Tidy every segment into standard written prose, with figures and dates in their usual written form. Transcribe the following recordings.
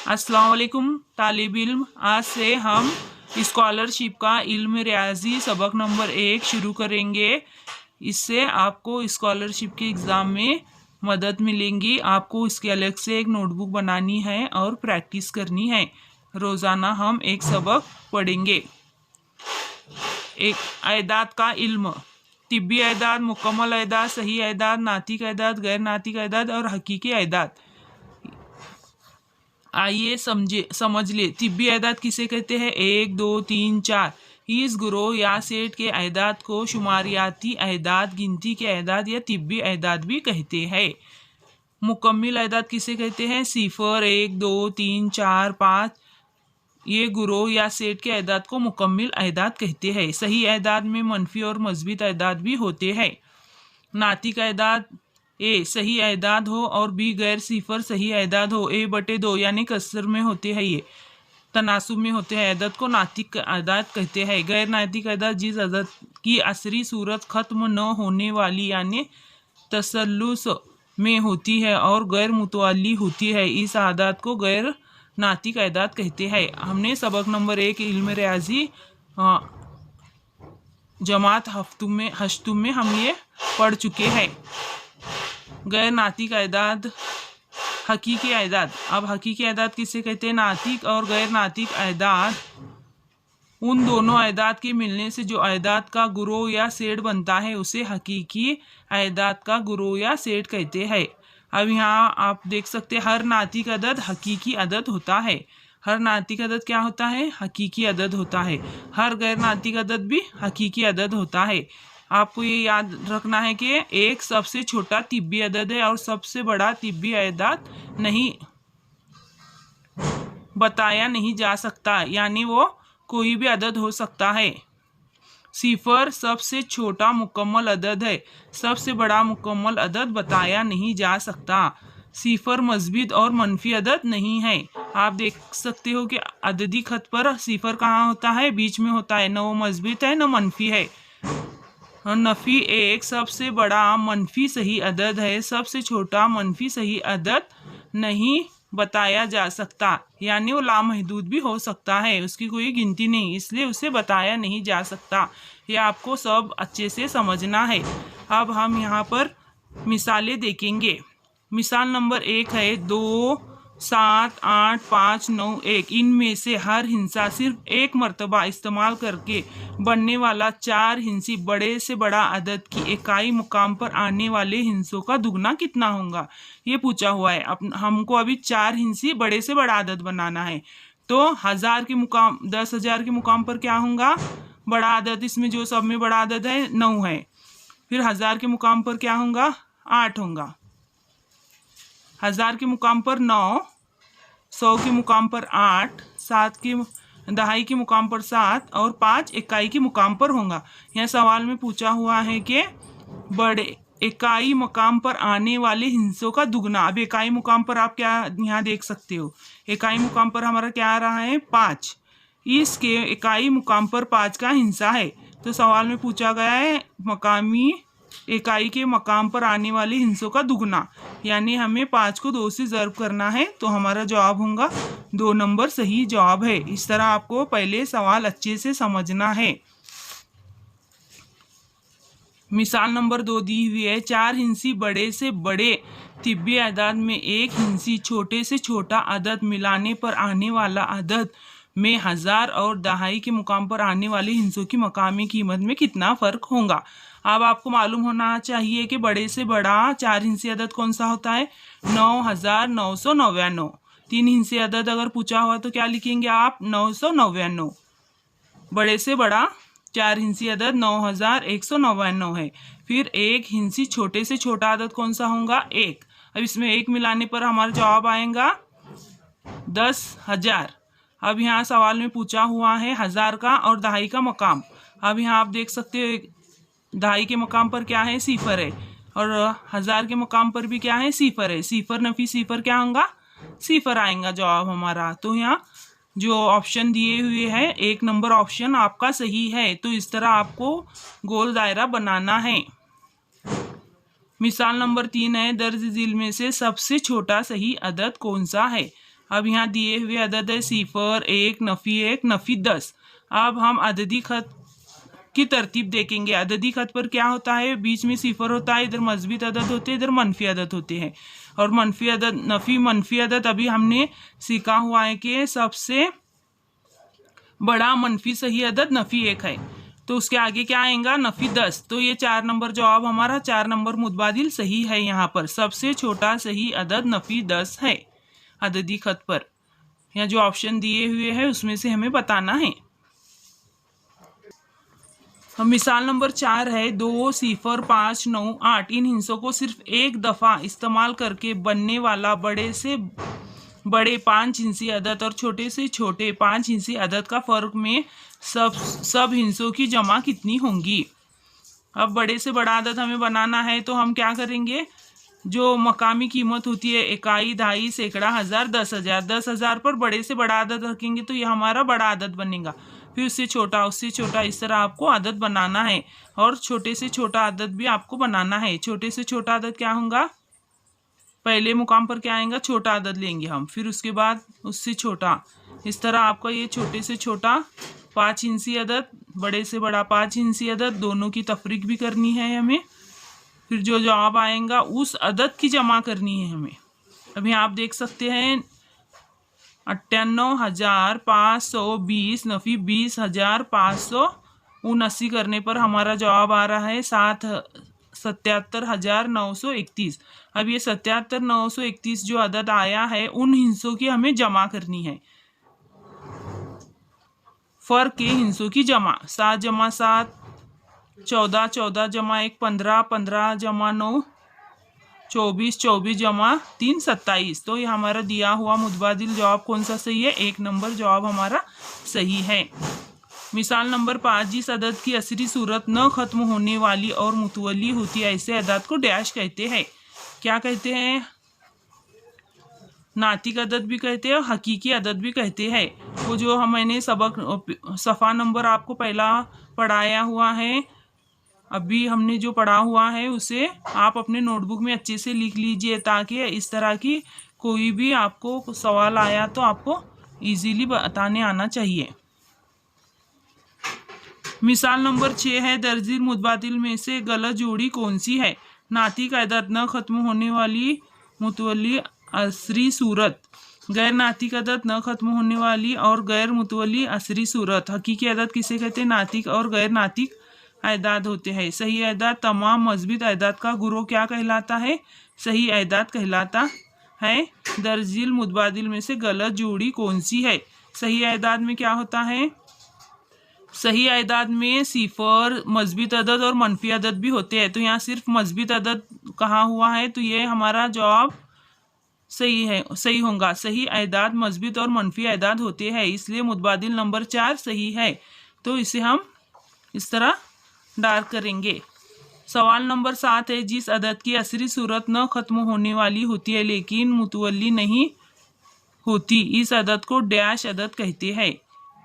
अस्सलाम वालेकुम तालिब इल्म। आज से हम स्कॉलरशिप का इल्म रियाजी सबक नंबर 1 शुरू करेंगे। इससे आपको स्कॉलरशिप के एग्ज़ाम में मदद मिलेंगी। आपको इसके अलग से एक नोटबुक बनानी है और प्रैक्टिस करनी है। रोज़ाना हम एक सबक पढ़ेंगे। एक अयदाद का इल्म, तिब्बी अयदाद, मुकम्मल अयदाद, सही अयदाद, नातिक अयदाद, गैर नातिक अयदाद और हकीकी अयदाद। आइए समझ ले। तिब्बी अयदाद किसे कहते हैं? 1, 2, 3, 4। इस ग्रोह या सेट के अयदाद को शुमारियाती अयदाद, गिनती के अयदाद या तिब्बी अयदाद भी कहते हैं। मुकम्मिल अयदाद किसे कहते हैं? 0, 1, 2, 3, 4, 5। ये ग्रोह या सेट के अयदाद को मुकम्मिल अयदाद कहते हैं। सही अयदाद में मनफी और मस्बत अयदाद भी होते हैं। नातिक अयदाद ए सही अयदाद हो और बी गैर सिफर सही अयदाद हो। A/2 यानी कसर में होते हैं, ये तनासुब में होते हैं। अयदाद को नातिक अयदाद कहते हैं। गैर नातिक अयदाद जिस अदद की असरी सूरत ख़त्म न होने वाली यानी तसल्लुस में होती है और गैर मुतवाली होती है, इस अयदाद को गैर नातिक अयदाद कहते हैं। हमने सबक नंबर 1 इल्म रियाजी जमात हश्तुम में हम ये पढ़ चुके हैं। गैर नातिक अयदाद, हकीकी अयदाद। अब हकीकी अयदाद किसे कहते हैं? नातिक और गैर नातिक अयदाद उन दोनों अयदाद के मिलने से जो अयदाद का ग्रोह या सेट बनता है उसे हकीकी अयदाद का ग्रोह या सेट कहते हैं। अब यहाँ आप देख सकते हैं हर नातिक अदद हकीकी अदद होता है। हर नातिक अदद क्या होता है? हकीकी अदद होता है। हर गैर नातिक अदद भी हकीकी अदद होता है। आपको ये याद रखना है कि एक सबसे छोटा तिब्बी अदद है और सबसे बड़ा तिब्बी अयदाद नहीं बताया नहीं जा सकता, यानी वो कोई भी अदद हो सकता है। 0 सबसे छोटा मुकम्मल अदद है, सबसे बड़ा मुकम्मल अदद बताया नहीं जा सकता। 0 मस्बत और मनफी अदद नहीं है। आप देख सकते हो कि अददी खत पर 0 कहाँ होता है? बीच में होता है। न वो मस्बत है न मनफी है। नफ़ी एक सबसे बड़ा मनफी सही अदद है, सबसे छोटा मनफी सही अदद नहीं बताया जा सकता, यानी वो लामहदूद भी हो सकता है, उसकी कोई गिनती नहीं, इसलिए उसे बताया नहीं जा सकता। ये आपको सब अच्छे से समझना है। अब हम यहाँ पर मिसालें देखेंगे। मिसाल नंबर 1 है 2, 7, 8, 5, 9, 1। इनमें से हर हिंसा सिर्फ एक मरतबा इस्तेमाल करके बनने वाला 4 हिंसी बड़े से बड़ा अदद की इकाई मुकाम पर आने वाले हिंसों का दुगना कितना होगा, ये पूछा हुआ है। हमको अभी 4 हिंसी बड़े से बड़ा अदद बनाना है। तो 1000 के मुकाम 10,000 के मुकाम पर क्या होगा? बड़ा अदद, इसमें जो सब में बड़ा अदद है 9 है। फिर 1000 के मुकाम पर क्या होगा? 8 होगा। 1000 के मुकाम पर 9, 100 के मुकाम पर 8, 7 के दहाई के मुकाम पर 7 और 5 इकाई के मुकाम पर होगा। यह सवाल में पूछा हुआ है कि बड़े इकाई मुकाम पर आने वाले हिंसों का दुगना। अब इकाई मुकाम पर आप क्या यहाँ देख सकते हो? इकाई मुकाम पर हमारा क्या आ रहा है? 5। इसके इकाई मुकाम पर 5 का हिंसा है। तो सवाल में पूछा गया है मकामी इकाई के मकाम पर आने वाले हिंसों का दुगना, यानी हमें 5 को 2 से ज़र्ब करना है, तो हमारा जवाब होगा 2 नंबर सही जवाब है। इस तरह आपको पहले सवाल अच्छे से समझना है। मिसाल नंबर 2 दी हुई है। 4 हिंसी बड़े से बड़े तिब्बी अदद में एक हिंसी छोटे से छोटा अदद मिलाने पर आने वाला अदद में 1000 और दहाई के मुकाम पर आने वाले हिंसों की मकामी कीमत में कितना फ़र्क होगा। अब आपको मालूम होना चाहिए कि बड़े से बड़ा 4 हिंसी अदद कौन सा होता है? 9999। 3 हिंसी अदद अगर पूछा हुआ तो क्या लिखेंगे आप? 999। बड़े से बड़ा 4 हिंसी अदद 9199 है। फिर एक हिंसी छोटे से छोटा अदद कौन सा होगा? 1। अब इसमें 1 मिलाने पर हमारा जवाब आएगा 10,000। अब यहाँ सवाल में पूछा हुआ है 1000 का और दहाई का मकाम। अब यहाँ आप देख सकते हो दहाई के मकाम पर क्या है? 0 है और 1000 के मकाम पर भी क्या है? 0 है। 0 नफी 0 क्या होगा? 0 आएगा जवाब हमारा। तो यहाँ जो ऑप्शन दिए हुए हैं 1 नंबर ऑप्शन आपका सही है। तो इस तरह आपको गोल दायरा बनाना है। मिसाल नंबर 3 है। दर्ज झील में से सबसे छोटा सही अदद कौन सा है? अब यहाँ दिए हुए अदद है सिफर, 1, नफ़ी 1, नफ़ी 10। अब हम अददी खत की तरतीब देखेंगे। अददी खत पर क्या होता है, बीच में सिफर होता है, इधर मस्बीत अदद होते हैं, इधर मनफी अदद होते हैं। और मनफी अदद, नफ़ी मनफी अदद अभी हमने सीखा हुआ है कि सबसे बड़ा मनफी सही अदद नफ़ी 1 है। तो उसके आगे क्या आएगा, नफ़ी 10। तो ये 4 नंबर जवाब हमारा 4 नंबर मुतबादिल सही है। यहाँ पर सबसे छोटा सही अदद नफ़ी 10 है अददी खत पर। यहाँ जो ऑप्शन दिए हुए हैं उसमें से हमें बताना है। हम मिसाल नंबर 4 है 2, 0, 5, 9, 8 इन हिस्सों को सिर्फ एक दफ़ा इस्तेमाल करके बनने वाला बड़े से बड़े 5 इंची अदद और छोटे से छोटे 5 इंची अदद का फ़र्क में सब हिस्सों की जमा कितनी होंगी। अब बड़े से बड़ा अदद हमें बनाना है तो हम क्या करेंगे, जो मकामी कीमत होती है इकाई, दहाई, सैकड़ा, हज़ार, 10,000, 10,000 पर बड़े से बड़ा अदद रखेंगे तो ये हमारा बड़ा अदद बनेगा। फिर उससे छोटा, इस तरह आपको अदद बनाना है। और छोटे से छोटा अदद भी आपको बनाना है। छोटे से छोटा अदद क्या होगा, पहले मुकाम पर क्या आएगा, छोटा अदद लेंगे हम, फिर उसके बाद उससे छोटा। इस तरह आपका ये छोटे से छोटा 5 इंची अदद, बड़े से बड़ा 5 इंची अदद, दोनों की तफरीक भी करनी है हमें। फिर जो जवाब आएगा उस अदद की जमा करनी है हमें। अभी आप देख सकते हैं 98,520 नफ़ी 20,579 करने पर हमारा जवाब आ रहा है 77,931। अब ये 77,931 जो अदद आया है उन हिस्सों की हमें जमा करनी है। फ़र्क के हिस्सों की जमा, 7 जमा 7 14, 14 जमा 1 15, 15 जमा 9 24, 24 जमा 3 27। तो ये हमारा दिया हुआ मुतबादिल जवाब कौन सा सही है, 1 नंबर जवाब हमारा सही है। मिसाल नंबर 5, जिस अदद की असली सूरत न ख़त्म होने वाली और मुतवली होती है ऐसे अदद को डैश कहते हैं। क्या कहते हैं, नातिक अदद भी कहते हैं और हकीकी अदद भी कहते हैं। वो जो मैंने सबक सफ़ा नंबर आपको पहला पढ़ाया हुआ है, अभी हमने जो पढ़ा हुआ है उसे आप अपने नोटबुक में अच्छे से लिख लीजिए ताकि इस तरह की कोई भी आपको सवाल आया तो आपको इजीली बताने आना चाहिए। मिसाल नंबर 6 है दर्जिल मुतबादिल में से गलत जोड़ी कौन सी है। नातिक अदद, न ख़त्म होने वाली, मुतवली, असरी सूरत। गैर नातिक अदद, न ख़त्म होने वाली और गैर मुतवली, असरी सूरत। हकीकी अदद किसे कहते हैं, नातिक और गैर नातिक अदाद होते हैं। सही अदाद तमाम मज़बूत अदाद का गुरोह क्या कहलाता है, सही अदाद कहलाता है। दर्जिल मुतबादिल में से गलत जोड़ी कौन सी है। सही अदाद में क्या होता है, सही अदाद में सिफर, मज़बूत अदद और मनफी अदद भी होते हैं। तो यहाँ सिर्फ मज़बूत अदद कहा हुआ है तो ये हमारा जवाब सही है, सही होगा। सही अदाद मज़बूत और मनफी अदाद होते हैं, इसलिए मुतबादिल नंबर 4 सही है। तो इसे हम इस तरह डार्क करेंगे। सवाल नंबर 7 है जिस अदद की असली सूरत न ख़त्म होने वाली होती है लेकिन मुतवली नहीं होती, इस अदद को डैश अदद कहते हैं।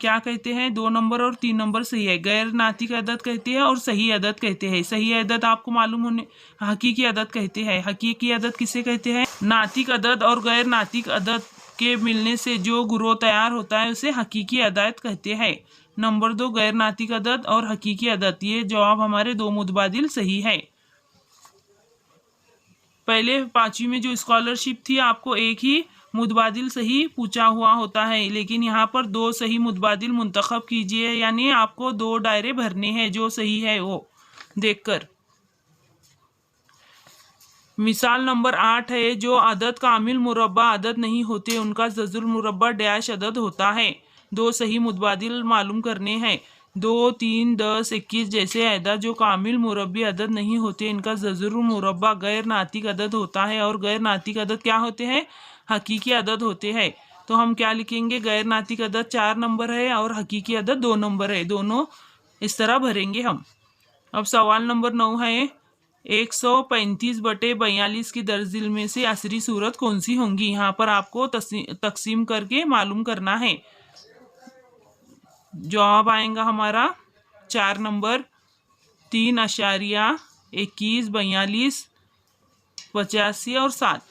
क्या कहते हैं, 2 नंबर और 3 नंबर सही है। गैर नातिक अदद कहते हैं और सही अदद कहते हैं। सही अदद आपको मालूम होने, हकीकी अदद कहते हैं। हकीकी अदद किसे कहते हैं, नातिक अदद और गैर नातिक अदद के मिलने से जो गुरोह तैयार होता है उसे हकीकी अदद कहते हैं। नंबर 2 गैर नातिक अदद और हकीकी अदद, ये जवाब हमारे 2 मुतबादिल सही है। पहले 5वीं में जो स्कॉलरशिप थी आपको एक ही मुतबादिल सही पूछा हुआ होता है, लेकिन यहाँ पर 2 सही मुतबादिल मुंतखब कीजिए, यानी आपको 2 दायरे भरने हैं, जो सही है वो देखकर। मिसाल नंबर 8 है जो अदद कामिल मुरब्बा अदद नहीं होते उनका जजुल मुरब्बा डैश अदद होता है। 2 सही मुतबादिल मालूम करने हैं। 2, 3, 10, 21 जैसे अदद जो कामिल मुरब्बी अदद नहीं होते इनका जजुल मुरब्बा गैर नातिक अदद होता है। और गैर नातिक अदद क्या होते हैं, हकीकी अदद होते हैं। तो हम क्या लिखेंगे, गैर नातिक अदद 4 नंबर है और हकीकी अदद 2 नंबर है, दोनों इस तरह भरेंगे हम। अब सवाल नंबर 9 है 135/42 की दर्जिल में से असरी सूरत कौन सी होंगी। यहाँ पर आपको तकसीम करके मालूम करना है। जवाब आएगा हमारा 4 नंबर 3.21, 42, 85 और 7।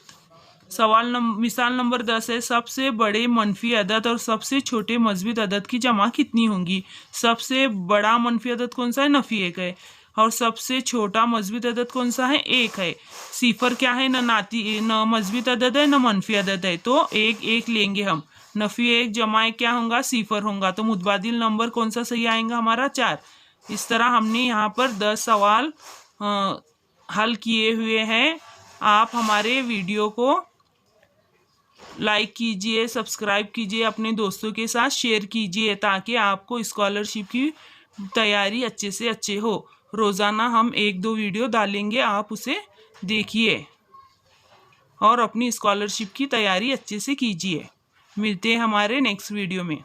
मिसाल नंबर 10 है, सबसे बड़े मनफी अदद और सबसे छोटे मस्बत अदद की जमा कितनी होंगी। सबसे बड़ा मनफी अदद कौन सा है, नफी 1 है, और सबसे छोटा मस्बत अदद कौन सा है, 1 है। सिफर क्या है, न मस्बत अदद है न मनफी अदद है, तो 1 1 लेंगे हम। नफी 1 जमा 1 क्या होगा, सिफर होगा, तो मुतबादिल नंबर कौन सा सही आएगा हमारा, 4। इस तरह हमने यहाँ पर 10 सवाल हल किए हुए हैं। आप हमारे वीडियो को लाइक कीजिए, सब्सक्राइब कीजिए, अपने दोस्तों के साथ शेयर कीजिए, ताकि आपको स्कॉलरशिप की तैयारी अच्छे से अच्छे हो। रोज़ाना हम 1-2 वीडियो डालेंगे, आप उसे देखिए और अपनी स्कॉलरशिप की तैयारी अच्छे से कीजिए। मिलते हैं हमारे नेक्स्ट वीडियो में।